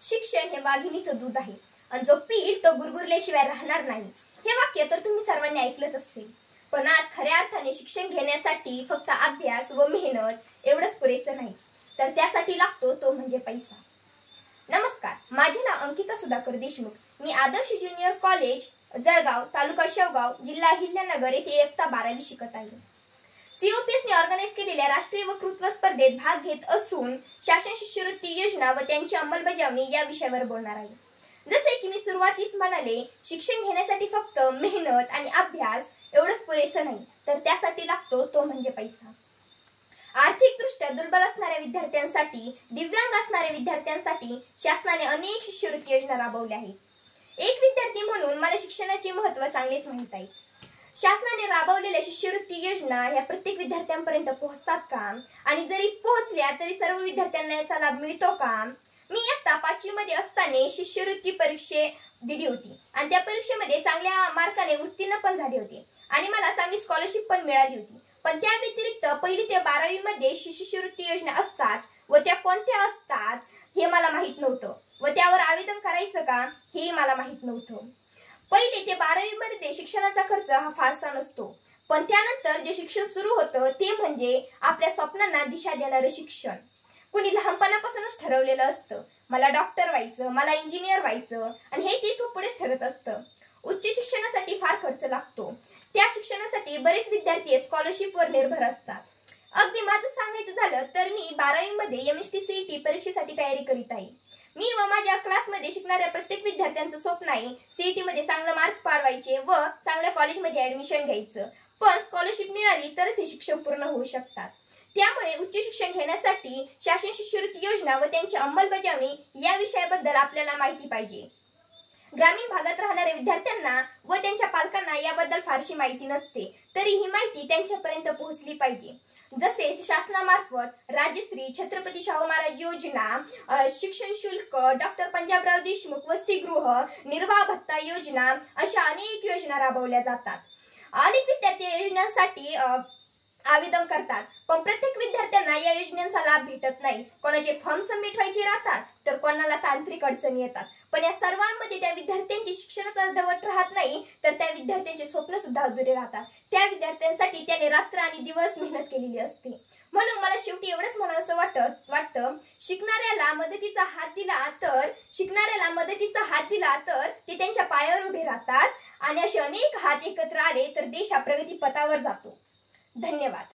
शिक्षण हे वाघिणीचं दूध आहे आणि जो पिईल तो गुरगुरल्याशिवाय राहणार नाही। हे वाक्य तर तुम्ही सर्वांनी ऐकलंच असेल, पण आज खऱ्या अर्थाने शिक्षण घेण्यासाठी फक्त अभ्यास व मेहनत एवढंच पुरेसं नाही, तर त्यासाठी लागतो तो म्हणजे पैसा। नमस्कार, माझे नाव अंकिता सुधाकर देशमुख। मी आदर्श ज्युनियर कॉलेज जळगाव, तालुका शेवगाव, जिल्हा अहिल्यानगर येथे इयत्ता 12वी शिकत आहे। COPSने ऑर्गनाइज केलेल्या राष्ट्रीय वक्तृत्व स्पर्धेत भाग घेत असून शासन शिष्यवृत्ती योजना व त्यांची अंमलबजावणी या विषयावर बोलणार आहे। जसे की मी सुरुवातीस म्हणाले, शिक्षण घेण्यासाठी फक्त मेहनत आणि अभ्यास एवढंच पुरेसं नाही, तर त्यासाठी लागतो तो म्हणजे पैसा। आर्थिकदृष्ट्या दुर्बल असणाऱ्या विद्यार्थ्यांसाठी, दिव्यांग असणाऱ्या विद्यार्थ्यांसाठी शासनाने अनेक शिष्यवृत्ती योजना राबवल्या आहेत। एक विद्यार्थी म्हणून मला शिक्षणाचे महत्त्व चांगलेच माहित आहे। शासनाने राबवलेल्या शिष्यवृत्ती योजना ह्या प्रत्येक विद्यार्थ्यांपर्यंत पोहोचतात का, आणि जरी पोहोचल्या तरी सर्व विद्यार्थ्यांना याचा लाभ मिळतो का? मी इयत्ता 5वी मध्ये असताना शिष्यवृत्ती परीक्षा दिली होती आणि त्या परीक्षेमध्ये चांगल्या मार्काने उत्तीर्ण पण झाले होते आणि मला चांगली स्कॉलरशिप पण मिळाली होती। पण त्या व्यतिरिक्त 1ली ते 12वी मध्ये शिष्यवृत्ती योजना असतात व त्या कोणत्या असतात हे मला माहित नव्हतं व त्यावर आवेदन करायचं का हे मला माहित नव्हतं। 1ली ते 12वी मध्ये शिक्षणाचा खर्च हा फारसा नसतो, पण त्यानंतर जे शिक्षण सुरू होतं ते म्हणजे आपल्या स्वप्नांना दिशा देणारं शिक्षण। कुणी लहानपणापासूनच ठरवलेलं असतं, मला डॉक्टर व्हायचं, मला इंजिनियर व्हायचं, आणि हे तिथून पुढेच ठरत असतं। उच्च शिक्षणासाठी फार खर्च लागतो, त्या शिक्षणासाठी बरेच विद्यार्थी स्कॉलरशिपवर निर्भर असतात। अगदी माझं सांगायचं झालं तर मी 12वी मध्ये MST CET परीक्षेसाठी तयारी करीत आहे। मी व माझ्या क्लासमध्ये शिकणाऱ्या प्रत्येक विद्यार्थ्यांचं स्वप्न आहे CET मध्ये चांगले मार्क पाडवायचे व चांगल्या कॉलेजमध्ये ऍडमिशन घ्यायचं, पण स्कॉलरशिप मिळाली तरच हे शिक्षण पूर्ण होऊ शकतात। त्यामुळे उच्च शिक्षण घेण्यासाठी शासन शिष्यवृत्ती योजना व त्यांची अंमलबजावणी या विषयाबद्दल आपल्याला माहिती पाहिजे। ग्रामीण भागात राहणाऱ्या विद्यार्थ्यांना व त्यांच्या पालकांना याबद्दल फारशी माहिती नसते, तरी ही माहिती त्यांच्यापर्यंत पोहोचली पाहिजे। जसे शासनामार्फत राजश्री, छत्रपती शाहू महाराज योजना, शिक्षण शुल्क, डॉक्टर पंजाबराव देशमुख वसतिगृह, निर्वाह भत्ता योजना अशा अनेक योजना राबवल्या जातात। अनेक विद्यार्थी या योजनांसाठी आवेदन करतात, पण प्रत्येक विद्यार्थ्यांना या योजनांचा लाभ भेटत नाही। कोणाचे फॉर्म सबमिट व्हायचे राहतात तर कोणाला तांत्रिक अडचणी येतात, पण या सर्वांमध्ये त्या विद्यार्थ्यांची शिक्षणाचा अर्धवट राहत नाही, तर त्या विद्यार्थ्यांचे स्वप्न सुद्धा अधुरे राहतात। त्या विद्यार्थ्यांसाठी त्याने रात्र आणि दिवस मेहनत केलेली असते। म्हणून मला शेवटी एवढंच म्हणावंसं वाटतं, शिकणाऱ्याला मदतीचा हात दिला तर ते त्यांच्या पायावर उभे राहतात, आणि असे अनेक हात एकत्र आले तर देश हा प्रगती पथावर जातो। धन्यवाद।